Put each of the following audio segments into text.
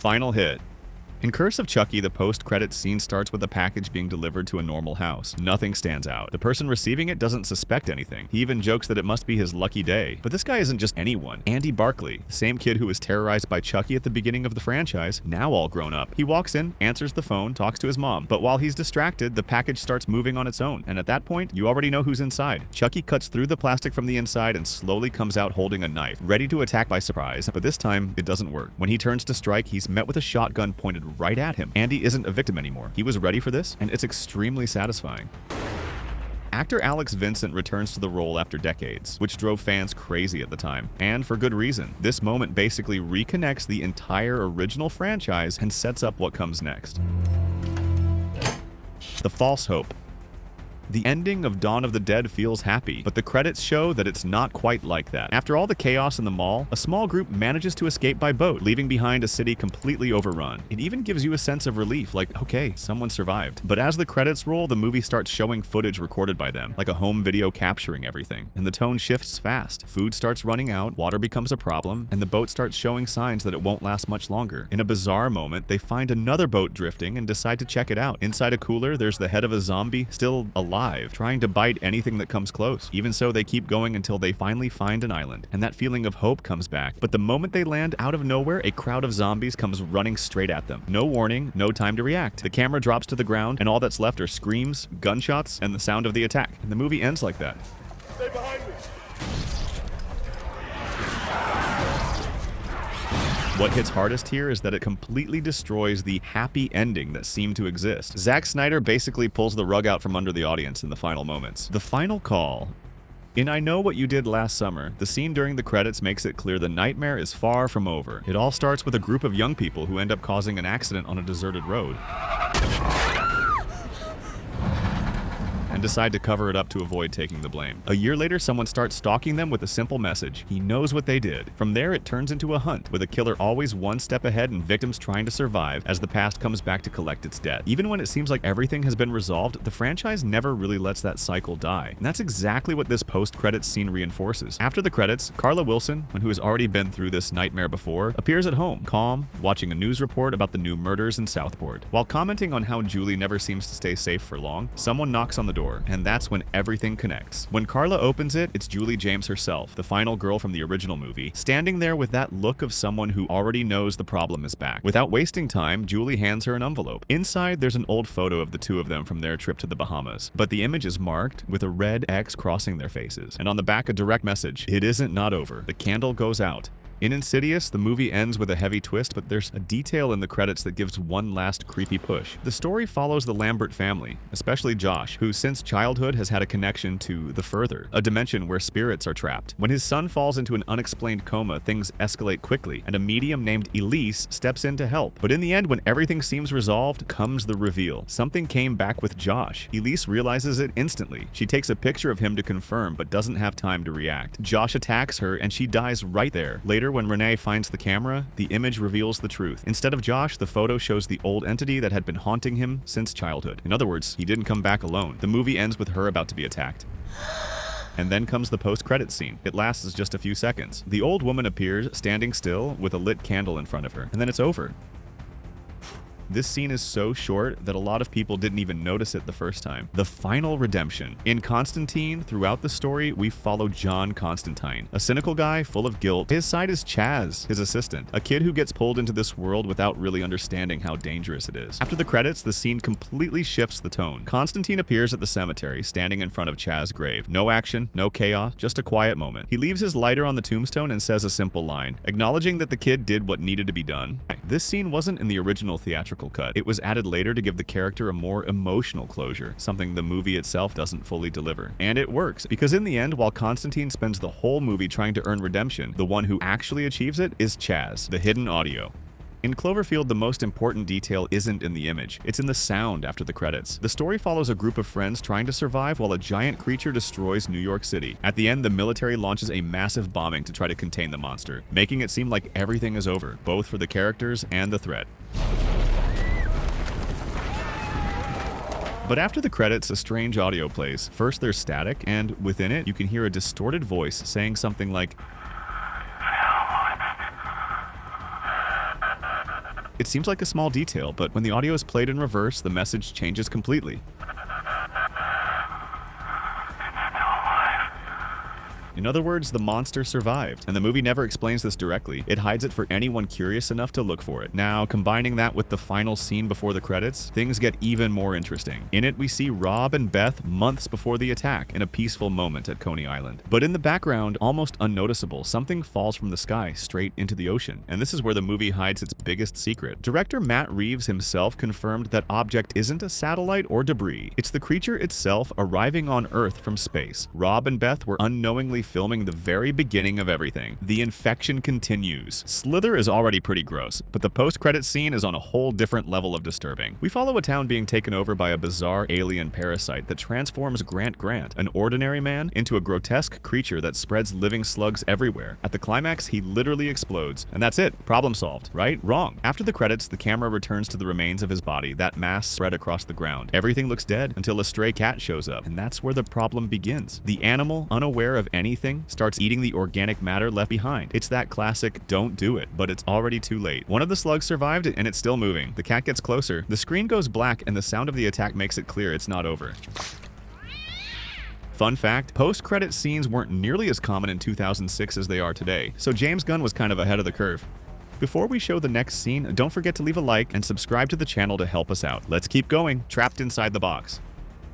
final hit. In Curse of Chucky, the post-credits scene starts with a package being delivered to a normal house. Nothing stands out. The person receiving it doesn't suspect anything. He even jokes that it must be his lucky day. But this guy isn't just anyone. Andy Barkley, the same kid who was terrorized by Chucky at the beginning of the franchise, now all grown up. He walks in, answers the phone, talks to his mom. But while he's distracted, the package starts moving on its own. And at that point, you already know who's inside. Chucky cuts through the plastic from the inside and slowly comes out holding a knife, ready to attack by surprise. But this time, it doesn't work. When he turns to strike, he's met with a shotgun pointed right at him. Andy isn't a victim anymore. He was ready for this, and it's extremely satisfying. Actor Alex Vincent returns to the role after decades, which drove fans crazy at the time, and for good reason. This moment basically reconnects the entire original franchise and sets up what comes next. The false hope. The ending of Dawn of the Dead feels happy, but the credits show that it's not quite like that. After all the chaos in the mall, a small group manages to escape by boat, leaving behind a city completely overrun. It even gives you a sense of relief, like, okay, someone survived. But as the credits roll, the movie starts showing footage recorded by them, like a home video capturing everything. And the tone shifts fast. Food starts running out, water becomes a problem, and the boat starts showing signs that it won't last much longer. In a bizarre moment, they find another boat drifting and decide to check it out. Inside a cooler, there's the head of a zombie, still alive, trying to bite anything that comes close. Even so, they keep going until they finally find an island, and that feeling of hope comes back. But the moment they land, out of nowhere, a crowd of zombies comes running straight at them. No warning, no time to react. The camera drops to the ground, and all that's left are screams, gunshots, and the sound of the attack. And the movie ends like that. Stay behind me. What hits hardest here is that it completely destroys the happy ending that seemed to exist. Zack Snyder basically pulls the rug out from under the audience in the final moments. The final call. In I Know What You Did Last Summer, the scene during the credits makes it clear the nightmare is far from over. It all starts with a group of young people who end up causing an accident on a deserted road and decide to cover it up to avoid taking the blame. A year later, someone starts stalking them with a simple message. He knows what they did. From there, it turns into a hunt, with a killer always one step ahead and victims trying to survive as the past comes back to collect its debt. Even when it seems like everything has been resolved, the franchise never really lets that cycle die. And that's exactly what this post-credits scene reinforces. After the credits, Carla Wilson, who has already been through this nightmare before, appears at home, calm, watching a news report about the new murders in Southport. While commenting on how Julie never seems to stay safe for long, someone knocks on the door, and that's when everything connects. When Carla opens it, it's Julie James herself, the final girl from the original movie, standing there with that look of someone who already knows the problem is back. Without wasting time, Julie hands her an envelope. Inside, there's an old photo of the two of them from their trip to the Bahamas, but the image is marked with a red X crossing their faces. And on the back, a direct message: it isn't not over. The candle goes out. In Insidious, the movie ends with a heavy twist, but there's a detail in the credits that gives one last creepy push. The story follows the Lambert family, especially Josh, who since childhood has had a connection to the Further, a dimension where spirits are trapped. When his son falls into an unexplained coma, things escalate quickly, and a medium named Elise steps in to help. But in the end, when everything seems resolved, comes the reveal. Something came back with Josh. Elise realizes it instantly. She takes a picture of him to confirm, but doesn't have time to react. Josh attacks her, and she dies right there. Later, when Renee finds the camera, the image reveals the truth. Instead of Josh, the photo shows the old entity that had been haunting him since childhood. In other words, he didn't come back alone. The movie ends with her about to be attacked. And then comes the post-credits scene. It lasts just a few seconds. The old woman appears, standing still, with a lit candle in front of her. And then it's over. This scene is so short that a lot of people didn't even notice it the first time. The final redemption. In Constantine, throughout the story, we follow John Constantine, a cynical guy full of guilt. His side is Chaz, his assistant, a kid who gets pulled into this world without really understanding how dangerous it is. After the credits, the scene completely shifts the tone. Constantine appears at the cemetery, standing in front of Chaz's grave. No action, no chaos, just a quiet moment. He leaves his lighter on the tombstone and says a simple line, acknowledging that the kid did what needed to be done. This scene wasn't in the original theatrical cut. It was added later to give the character a more emotional closure, something the movie itself doesn't fully deliver. And it works, because in the end, while Constantine spends the whole movie trying to earn redemption, the one who actually achieves it is Chaz, the hidden audio. In Cloverfield, the most important detail isn't in the image, it's in the sound after the credits. The story follows a group of friends trying to survive while a giant creature destroys New York City. At the end, the military launches a massive bombing to try to contain the monster, making it seem like everything is over, both for the characters and the threat. But after the credits, a strange audio plays. First there's static, and within it, you can hear a distorted voice saying something like, It seems like a small detail, but when the audio is played in reverse, the message changes completely. In other words, the monster survived, and the movie never explains this directly. It hides it for anyone curious enough to look for it. Now, combining that with the final scene before the credits, things get even more interesting. In it, we see Rob and Beth months before the attack in a peaceful moment at Coney Island. But in the background, almost unnoticeable, something falls from the sky straight into the ocean. And this is where the movie hides its biggest secret. Director Matt Reeves himself confirmed that object isn't a satellite or debris. It's the creature itself arriving on Earth from space. Rob and Beth were unknowingly filming the very beginning of everything. The infection continues. Slither is already pretty gross, but the post-credits scene is on a whole different level of disturbing. We follow a town being taken over by a bizarre alien parasite that transforms Grant, an ordinary man, into a grotesque creature that spreads living slugs everywhere. At the climax, he literally explodes, and that's it. Problem solved, right? Wrong. After the credits, the camera returns to the remains of his body, that mass spread across the ground. Everything looks dead until a stray cat shows up, and that's where the problem begins. The animal, unaware of anything, starts eating the organic matter left behind. It's that classic don't do it, but it's already too late. One of the slugs survived and it's still moving. The cat gets closer, the screen goes black, and the sound of the attack makes it clear it's not over. Fun fact, post-credit scenes weren't nearly as common in 2006 as they are today, so James Gunn was kind of ahead of the curve. Before we show the next scene, don't forget to leave a like and subscribe to the channel to help us out. Let's keep going. Trapped inside the box.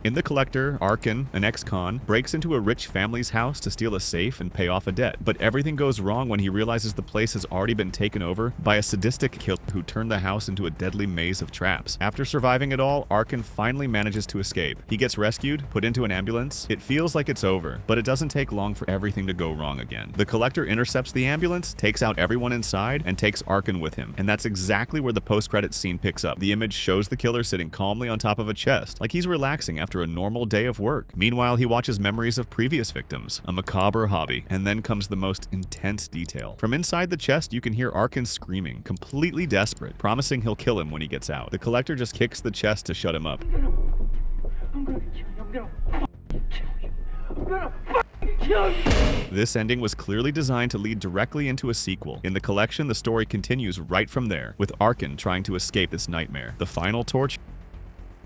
In The Collector, Arkin, an ex-con, breaks into a rich family's house to steal a safe and pay off a debt. But everything goes wrong when he realizes the place has already been taken over by a sadistic killer who turned the house into a deadly maze of traps. After surviving it all, Arkin finally manages to escape. He gets rescued, put into an ambulance. It feels like it's over, but it doesn't take long for everything to go wrong again. The Collector intercepts the ambulance, takes out everyone inside, and takes Arkin with him. And that's exactly where the post-credits scene picks up. The image shows the killer sitting calmly on top of a chest, like he's relaxing after a normal day of work. Meanwhile, he watches memories of previous victims, a macabre hobby, and then comes the most intense detail. From inside the chest, you can hear Arkin screaming, completely desperate, promising he'll kill him when he gets out. The Collector just kicks the chest to shut him up. I'm gonna kill you. This ending was clearly designed to lead directly into a sequel. In the collection, the story continues right from there, with Arkin trying to escape this nightmare. The final torture.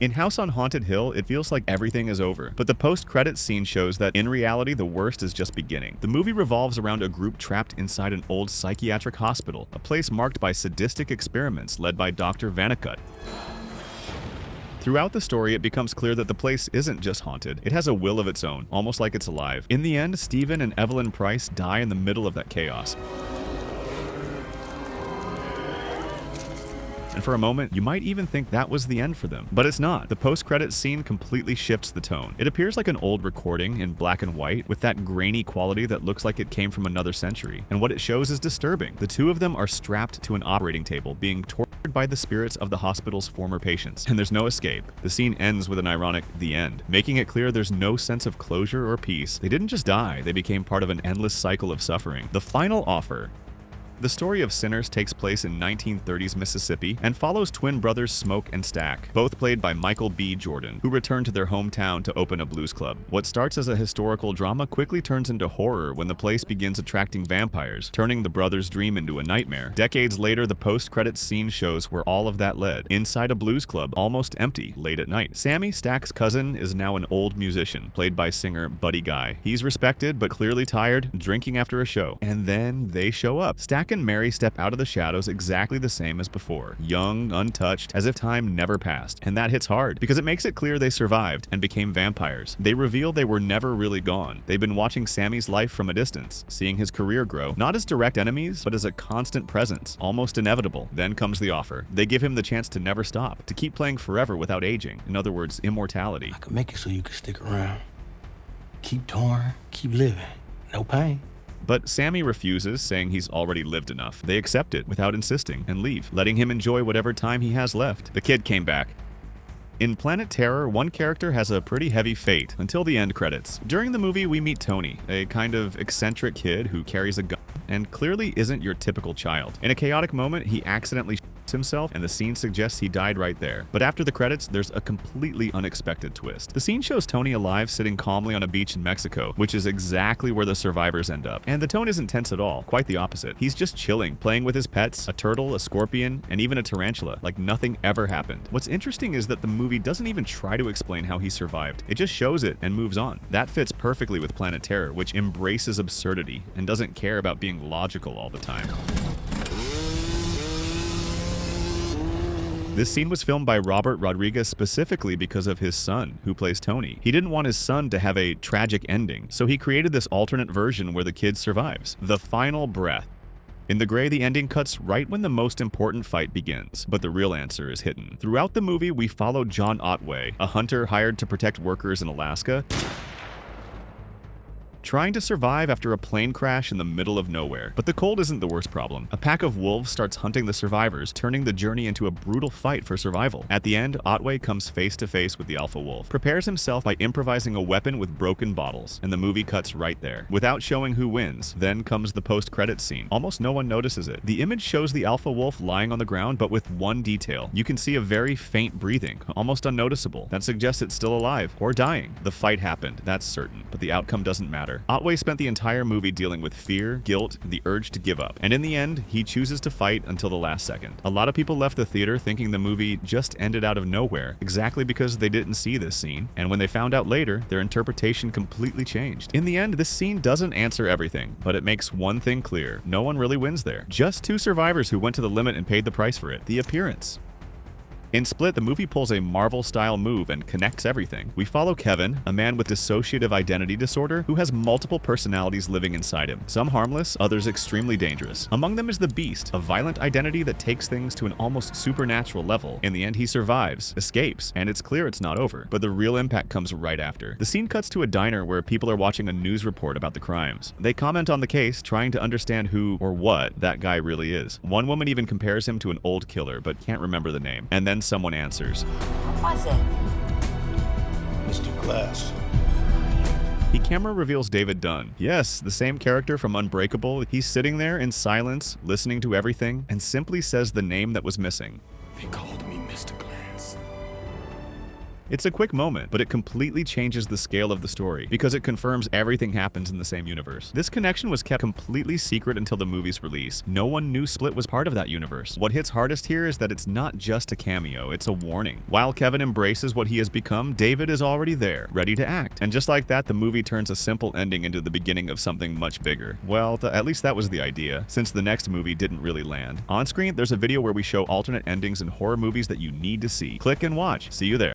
In House on Haunted Hill, it feels like everything is over, but the post-credits scene shows that in reality, the worst is just beginning. The movie revolves around a group trapped inside an old psychiatric hospital, a place marked by sadistic experiments led by Dr. Vannicut. Throughout the story, it becomes clear that the place isn't just haunted. It has a will of its own, almost like it's alive. In the end, Stephen and Evelyn Price die in the middle of that chaos. And for a moment, you might even think that was the end for them. But it's not. The post-credits scene completely shifts the tone. It appears like an old recording in black and white, with that grainy quality that looks like it came from another century. And what it shows is disturbing. The two of them are strapped to an operating table, being tortured by the spirits of the hospital's former patients. And there's no escape. The scene ends with an ironic "the end," making it clear there's no sense of closure or peace. They didn't just die, they became part of an endless cycle of suffering. The final offer. The story of Sinners takes place in 1930s Mississippi and follows twin brothers Smoke and Stack, both played by Michael B. Jordan, who return to their hometown to open a blues club. What starts as a historical drama quickly turns into horror when the place begins attracting vampires, turning the brothers' dream into a nightmare. Decades later, the post-credits scene shows where all of that led, inside a blues club, almost empty, late at night. Sammy, Stack's cousin, is now an old musician, played by singer Buddy Guy. He's respected, but clearly tired, drinking after a show. And then they show up. Stack and Mary step out of the shadows exactly the same as before, young, untouched, as if time never passed. And that hits hard, because it makes it clear they survived and became vampires. They reveal they were never really gone. They've been watching Sammy's life from a distance, seeing his career grow, not as direct enemies, but as a constant presence, almost inevitable. Then comes the offer. They give him the chance to never stop, to keep playing forever without aging. In other words, immortality. I could make it so you could stick around. Keep touring, keep living. No pain. But Sammy refuses, saying he's already lived enough. They accept it without insisting and leave, letting him enjoy whatever time he has left. The kid came back. In Planet Terror, one character has a pretty heavy fate until the end credits. During the movie, we meet Tony, a kind of eccentric kid who carries a gun and clearly isn't your typical child. In a chaotic moment, he accidentally shoots himself, and the scene suggests he died right there. But after the credits, there's a completely unexpected twist. The scene shows Tony alive sitting calmly on a beach in Mexico, which is exactly where the survivors end up. And the tone isn't tense at all, quite the opposite. He's just chilling, playing with his pets, a turtle, a scorpion, and even a tarantula, like nothing ever happened. What's interesting is that the movie doesn't even try to explain how he survived. It just shows it and moves on. That fits perfectly with Planet Terror, which embraces absurdity and doesn't care about being logical all the time. This scene was filmed by Robert Rodriguez specifically because of his son, who plays Tony. He didn't want his son to have a tragic ending, so he created this alternate version where the kid survives. The final breath. In The Gray, the ending cuts right when the most important fight begins, but the real answer is hidden. Throughout the movie, we follow John Otway, a hunter hired to protect workers in Alaska, trying to survive after a plane crash in the middle of nowhere. But the cold isn't the worst problem. A pack of wolves starts hunting the survivors, turning the journey into a brutal fight for survival. At the end, Otway comes face to face with the alpha wolf, prepares himself by improvising a weapon with broken bottles, and the movie cuts right there. Without showing who wins, then comes the post-credits scene. Almost no one notices it. The image shows the alpha wolf lying on the ground, but with one detail. You can see a very faint breathing, almost unnoticeable. That suggests it's still alive, or dying. The fight happened, that's certain, but the outcome doesn't matter. Otway spent the entire movie dealing with fear, guilt, and the urge to give up. And in the end, he chooses to fight until the last second. A lot of people left the theater thinking the movie just ended out of nowhere, exactly because they didn't see this scene. And when they found out later, their interpretation completely changed. In the end, this scene doesn't answer everything, but it makes one thing clear. No one really wins there. Just two survivors who went to the limit and paid the price for it. The appearance. In Split, the movie pulls a Marvel-style move and connects everything. We follow Kevin, a man with dissociative identity disorder who has multiple personalities living inside him, some harmless, others extremely dangerous. Among them is the Beast, a violent identity that takes things to an almost supernatural level. In the end, he survives, escapes, and it's clear it's not over, but the real impact comes right after. The scene cuts to a diner where people are watching a news report about the crimes. They comment on the case, trying to understand who or what that guy really is. One woman even compares him to an old killer, but can't remember the name. And then someone answers. What was it? Mr. Glass. The camera reveals David Dunn. Yes, the same character from Unbreakable. He's sitting there in silence, listening to everything, and simply says the name that was missing. They called me Mr. Glass. It's a quick moment, but it completely changes the scale of the story because it confirms everything happens in the same universe. This connection was kept completely secret until the movie's release. No one knew Split was part of that universe. What hits hardest here is that it's not just a cameo, it's a warning. While Kevin embraces what he has become, David is already there, ready to act. And just like that, the movie turns a simple ending into the beginning of something much bigger. Well, at least that was the idea, since the next movie didn't really land. On screen, there's a video where we show alternate endings in horror movies that you need to see. Click and watch. See you there.